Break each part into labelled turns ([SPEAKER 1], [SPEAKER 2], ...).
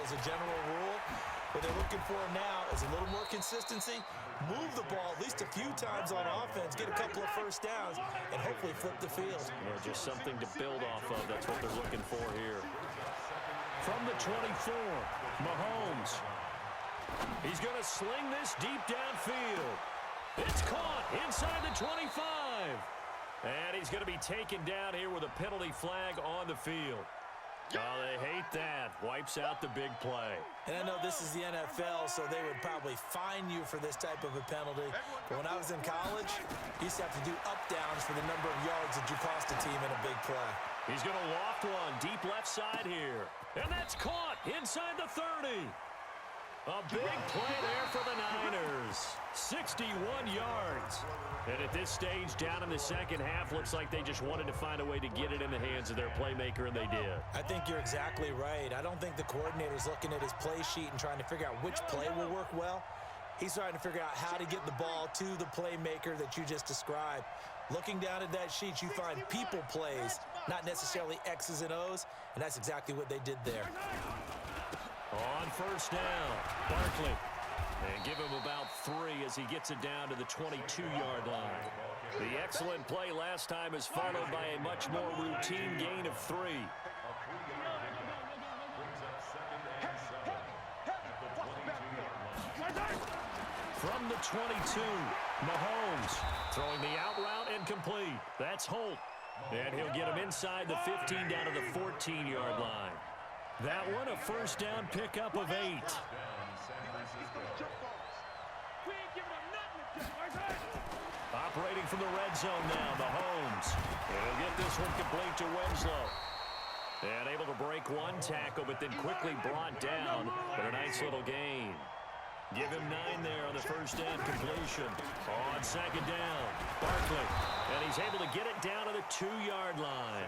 [SPEAKER 1] as a general rule. What they're looking for now is a little more consistency, move the ball at least a few times on offense, get a couple of first downs, and hopefully flip the field.
[SPEAKER 2] Yeah, just something to build off of. That's what they're looking for here. From the 24, Mahomes. He's going to sling this deep downfield. It's caught inside the 25. And he's going to be taken down here with a penalty flag on the field. Oh, they hate that. Wipes out the big play.
[SPEAKER 1] And I know this is the NFL, so they would probably fine you for this type of a penalty. But when I was in college, you used to have to do up-downs for the number of yards that you cost a team in a big play.
[SPEAKER 2] He's going to loft one deep left side here. And that's caught inside the 30. A big play there for the Niners. 61 yards. And at this stage, down in the second half, looks like they just wanted to find a way to get it in the hands of their playmaker, and they did.
[SPEAKER 1] I think you're exactly right. I don't think the coordinator's looking at his play sheet and trying to figure out which play will work well. He's trying to figure out how to get the ball to the playmaker that you just described. Looking down at that sheet, you find people plays, not necessarily X's and O's, and that's exactly what they did there.
[SPEAKER 2] On first down, Barkley. And give him about 3 as he gets it down to the 22-yard line. The excellent play last time is followed by a much more routine gain of 3. From the 22, Mahomes throwing the out route incomplete. That's Holt. And he'll get him inside the 15 down to the 14-yard line. That one a first down pickup of 8. Operating from the red zone now, Mahomes. And he'll get this one complete to Winslow. And able to break one tackle, but then quickly brought down. But a nice little gain. Give him 9 there on the first down completion. On second down, Barkley. And he's able to get it down to the 2-yard line.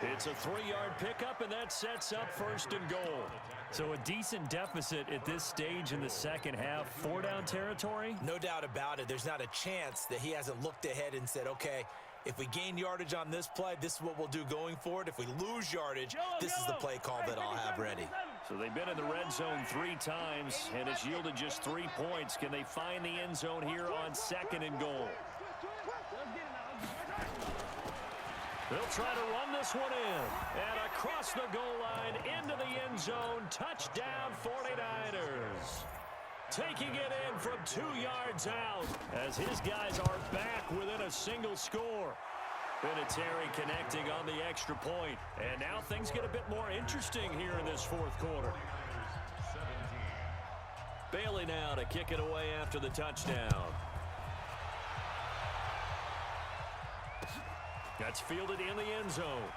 [SPEAKER 2] It's a 3-yard pickup, and that sets up first and goal. So a decent deficit at this stage in the second half. 4-down territory?
[SPEAKER 1] No doubt about it. There's not a chance that he hasn't looked ahead and said, okay, if we gain yardage on this play, this is what we'll do going forward. If we lose yardage, this is the play call that I'll have ready.
[SPEAKER 2] So they've been in the red zone 3 times, and it's yielded just 3 points. Can they find the end zone here on second and goal? They'll try to run this one in. And across the goal line, into the end zone, touchdown 49ers. Taking it in from 2 yards out as his guys are back within a single score. Vinatieri connecting on the extra point. And now things get a bit more interesting here in this fourth quarter. Bailey now to kick it away after the touchdown. That's fielded in the end zone.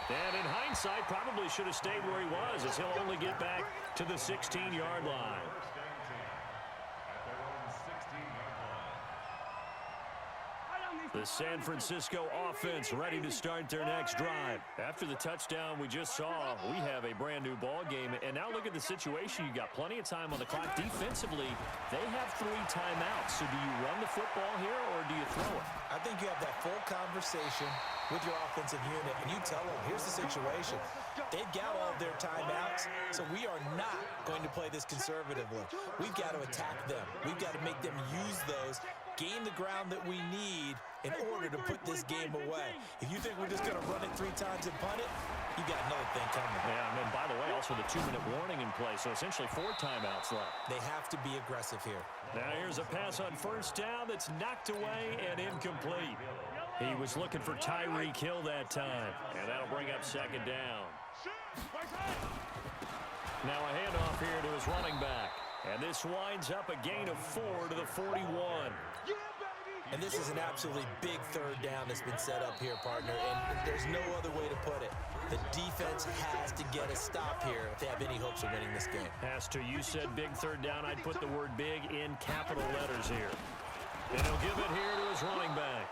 [SPEAKER 2] And in hindsight, probably should have stayed where he was, as he'll only get back to the 16-yard line. The San Francisco offense ready to start their next drive. After the touchdown we just saw, we have a brand new ball game. And now look at the situation. You got plenty of time on the clock. Defensively, they have 3 timeouts. So do you run the football here or do you throw it?
[SPEAKER 1] I think you have that full conversation with your offensive unit, and you tell them, here's the situation. They've got all of their timeouts, so we are not going to play this conservatively. We've got to attack them. We've got to make them use those, gain the ground that we need in order to put this game away. If you think we're just going to run it 3 times and punt it, you got another thing coming.
[SPEAKER 2] Yeah, and then, by the way, also the 2-minute warning in play, so essentially 4 timeouts left.
[SPEAKER 1] They have to be aggressive here.
[SPEAKER 2] Now here's a pass on first down that's knocked away and incomplete. He was looking for Tyreek Hill that time, and that'll bring up second down. Now a handoff here to his running back, and this winds up a gain of 4 to the 41.
[SPEAKER 1] And this is an absolutely big third down that's been set up here, partner, and there's no other way to put it. The defense has to get a stop here if they have any hopes of winning this game.
[SPEAKER 2] Has to. You said big third down. I'd put the word big in capital letters here. And he'll give it here to his running back.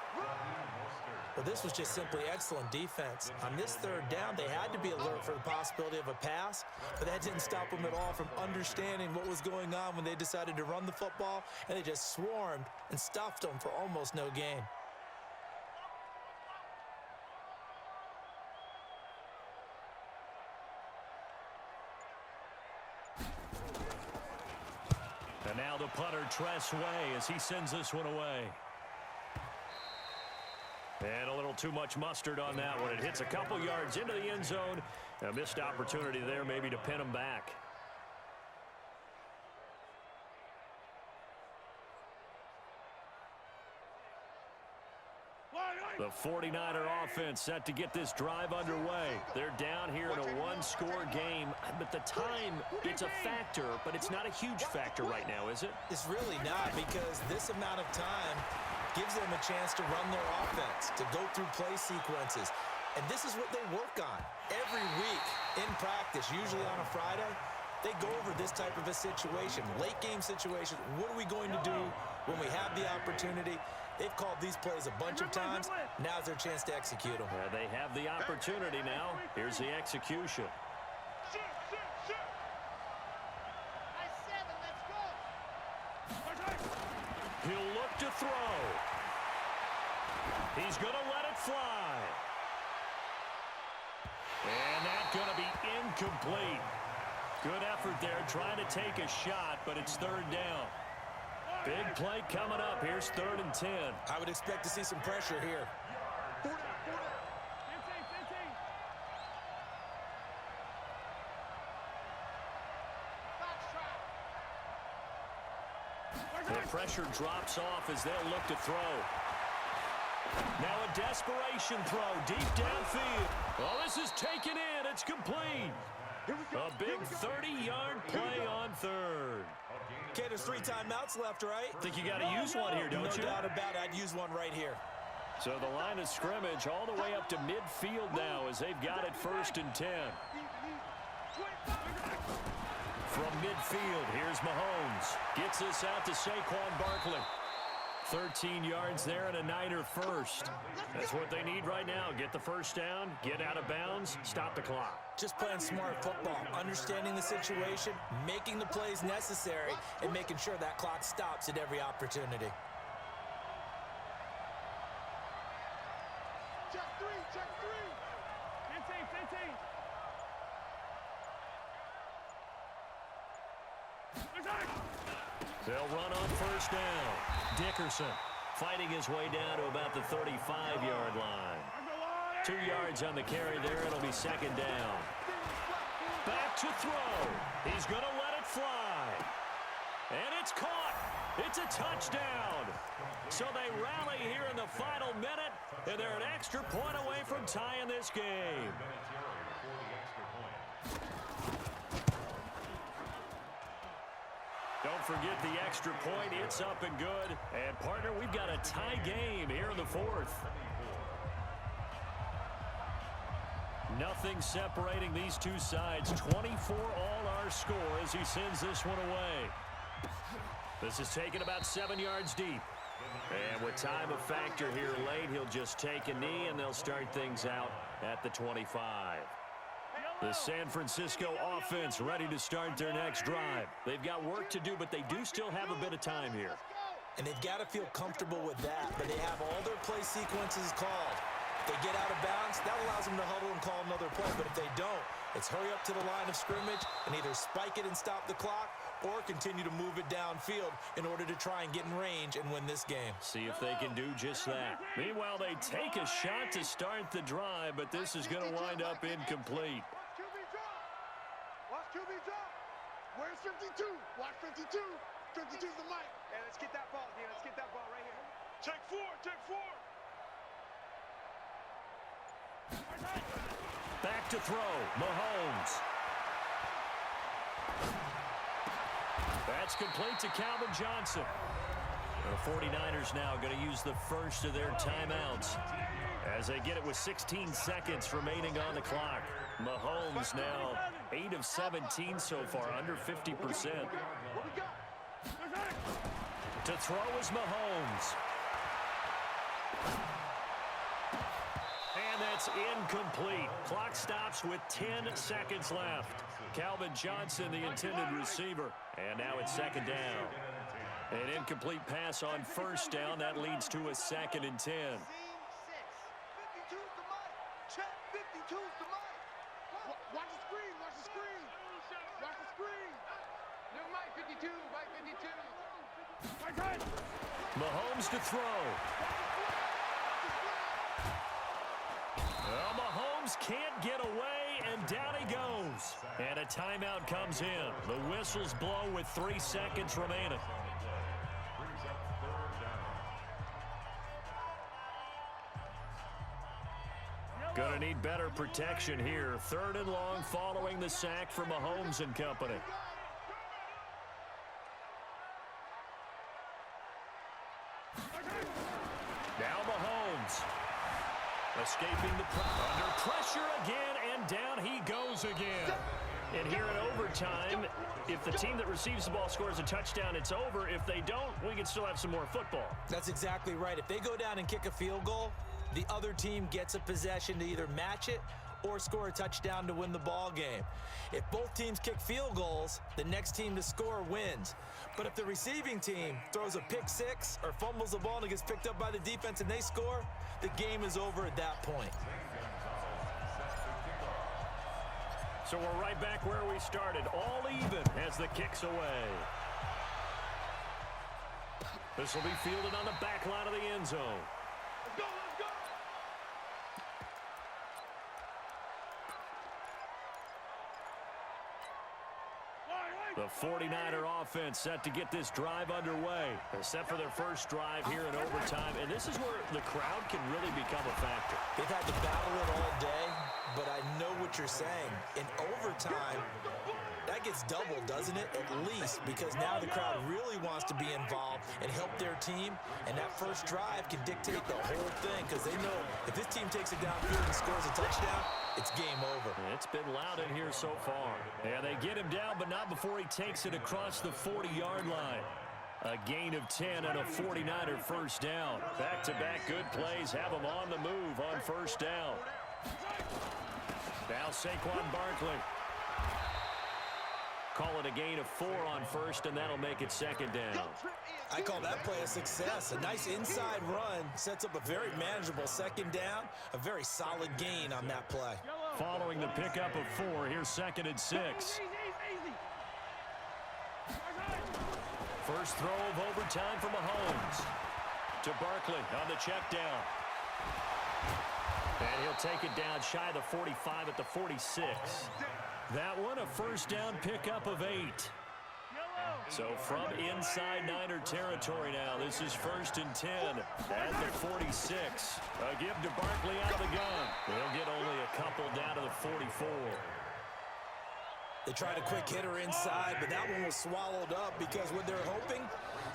[SPEAKER 1] Well, this was just simply excellent defense. On this third down, they had to be alert for the possibility of a pass, but that didn't stop them at all from understanding what was going on when they decided to run the football, and they just swarmed and stuffed them for almost no gain.
[SPEAKER 2] And now the punter, Tress Way, as he sends this one away. And a little too much mustard on that one. It hits a couple yards into the end zone. A missed opportunity there maybe to pin him back. The 49er offense set to get this drive underway. They're down here in a one-score game. But the time, it's a factor, but it's not a huge factor right now, is it?
[SPEAKER 1] It's really not, because this amount of time gives them a chance to run their offense, to go through play sequences. And this is what they work on every week in practice, usually on a Friday. They go over this type of a situation, late game situation. What are we going to do when we have the opportunity? They've called these plays a bunch of times. Now's their chance to execute them.
[SPEAKER 2] They have the opportunity now. Here's the execution. He'll look to throw. He's going to let it fly. And that's going to be incomplete. Good effort there, trying to take a shot, but it's third down. Big play coming up. Here's 3rd and 10.
[SPEAKER 1] I would expect to see some pressure here.
[SPEAKER 2] The pressure drops off as they'll look to throw. Now a desperation throw deep downfield. Oh, this is taken in. It's complete. A big 30-yard play on 3rd.
[SPEAKER 1] Okay, there's 3 timeouts left, right?
[SPEAKER 2] Think you got to use one here, don't you?
[SPEAKER 1] No doubt about it. I'd use one right here.
[SPEAKER 2] So the line of scrimmage all the way up to midfield now as they've got it 1st and 10. From midfield, here's Mahomes. Gets this out to Saquon Barkley. 13 yards there and a Niner first. That's what they need right now. Get the first down, get out of bounds, stop the clock.
[SPEAKER 1] Just playing smart football, understanding the situation, making the plays necessary, and making sure that clock stops at every opportunity.
[SPEAKER 3] Check three. 15.
[SPEAKER 2] They'll run on first down. Dickerson fighting his way down to about the 35-yard line. 2 yards on the carry there. It'll be 2nd down. Back to throw. He's going to let it fly. And it's caught. It's a touchdown. So they rally here in the final minute, and they're an extra point away from tying this game. Don't forget the extra point. It's up and good. And, partner, we've got a tie game here in the 4th. Nothing separating these two sides. 24 all our score as he sends this one away. This is taken about 7 yards deep. And with time a factor here late, he'll just take a knee, and they'll start things out at the 25. The San Francisco offense ready to start their next drive. They've got work to do, but they do still have a bit of time here.
[SPEAKER 1] And they've got to feel comfortable with that, but they have all their play sequences called. If they get out of bounds, that allows them to huddle and call another play, but if they don't, it's hurry up to the line of scrimmage and either spike it and stop the clock or continue to move it downfield in order to try and get in range and win this game.
[SPEAKER 2] See if they can do just that. Meanwhile, they take a shot to start the drive, but this is going to wind up incomplete.
[SPEAKER 3] Watch QB drop. Where's 52? Watch 52. 52's the mic. Hey, let's get that ball, D. Let's get that ball right here. Check 4.
[SPEAKER 2] Back to throw. Mahomes. That's complete to Calvin Johnson. The 49ers now going to use the first of their timeouts as they get it with 16 seconds remaining on the clock. Mahomes now 8 of 17 so far, under 50%. To throw is Mahomes. And that's incomplete. Clock stops with 10 seconds left. Calvin Johnson, the intended receiver. And now it's 2nd down. An incomplete pass on first down. That leads to a 2nd and 10.
[SPEAKER 3] 52's the mic. Check 52's the mic. Watch the screen. Watch the screen. Watch the screen. New mic 52. Mic 52.
[SPEAKER 2] Mahomes to throw. Well, Mahomes can't get away, and down he goes. And a timeout comes in. The whistles blow with 3 seconds remaining. Gonna need better protection here. 3rd and long following the sack from Mahomes and company. Now Mahomes. Escaping the under pressure again, and down he goes again. And here in overtime, if the team that receives the ball scores a touchdown, it's over. If they don't, we can still have some more football.
[SPEAKER 1] That's exactly right. If they go down and kick a field goal, the other team gets a possession to either match it or score a touchdown to win the ball game. If both teams kick field goals, the next team to score wins. But if the receiving team throws a pick six or fumbles the ball and it gets picked up by the defense and they score, the game is over at that point.
[SPEAKER 2] So we're right back where we started, all even as the kick's away. This will be fielded on the back line of the end zone.
[SPEAKER 3] Let's go, let's go.
[SPEAKER 2] The 49er offense set to get this drive underway. They're set for their first drive here in overtime, and this is where the crowd can really become a factor.
[SPEAKER 1] They've had to battle it all day, but I know what you're saying. In overtime, that gets doubled, doesn't it? At least, because now the crowd really wants to be involved and help their team, and that first drive can dictate the whole thing because they know if this team takes it downfield and scores a touchdown, it's game over.
[SPEAKER 2] It's been loud in here so far. Yeah, they get him down, but not before he takes it across the 40-yard line. A gain of 10 and a 49er first down. Back-to-back good plays have them on the move on first down. Now Saquon Barkley. Call it a gain of 4 on first, and that'll make it second down.
[SPEAKER 1] I call that play a success. A nice inside run sets up a very manageable second down. A very solid gain on that play.
[SPEAKER 2] Following the pickup of 4, here's 2nd and 6. First throw of overtime for Mahomes. To Barkley on the check down. And he'll take it down shy of the 45 at the 46. That one, a first down pickup of 8. So from inside Niner territory now, this is 1st and 10 at the 46. A give to Barkley out of the gun. They'll get only a couple down to the 44.
[SPEAKER 1] They tried a quick hitter inside, but that one was swallowed up because what they're hoping,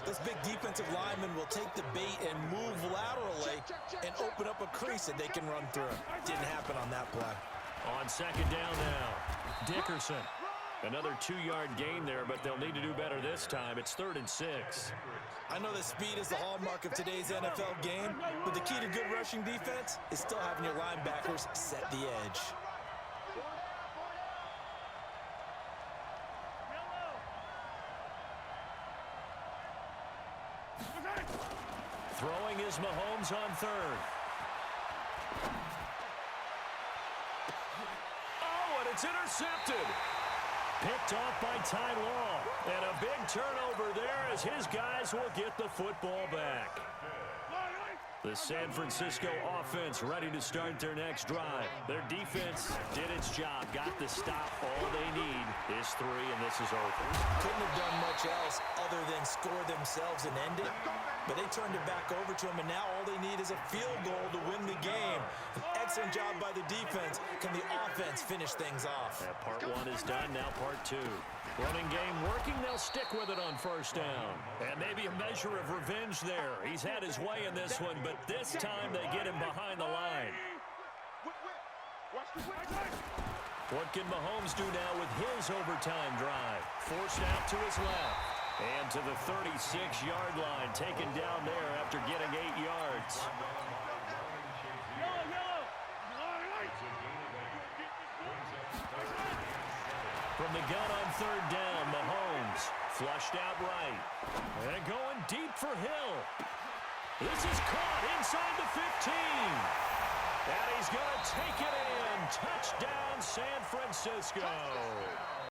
[SPEAKER 1] this big defensive lineman will take the bait and move laterally and open up a crease that they can run through. Didn't happen on that play.
[SPEAKER 2] On second down now, Dickerson. Another 2-yard gain there, but they'll need to do better this time. It's 3rd and 6.
[SPEAKER 1] I know that speed is the hallmark of today's NFL game, but the key to good rushing defense is still having your linebackers set the edge.
[SPEAKER 2] Throwing is Mahomes on 3rd. Oh, and it's intercepted. Picked off by Ty Law. And a big turnover there as his guys will get the football back. The San Francisco offense ready to start their next drive. Their defense did its job, got the stop. All they need is 3, and this is over.
[SPEAKER 1] Couldn't have done much else other than score themselves and end it. But they turned it back over to him, and now all they need is a field goal to win the game. An excellent job by the defense. Can the offense finish things off?
[SPEAKER 2] Yeah, part 1 is done, now part 2. Running game working, they'll stick with it on first down. And maybe a measure of revenge there. He's had his way in this one, but this time they get him behind the line. What can Mahomes do now with his overtime drive? Forced out to his left. And to the 36-yard line, taken down there after getting 8 yards. From the gun on 3rd down, Mahomes flushed out right. And going deep for Hill. This is caught inside the 15. And he's going to take it in. Touchdown, San Francisco.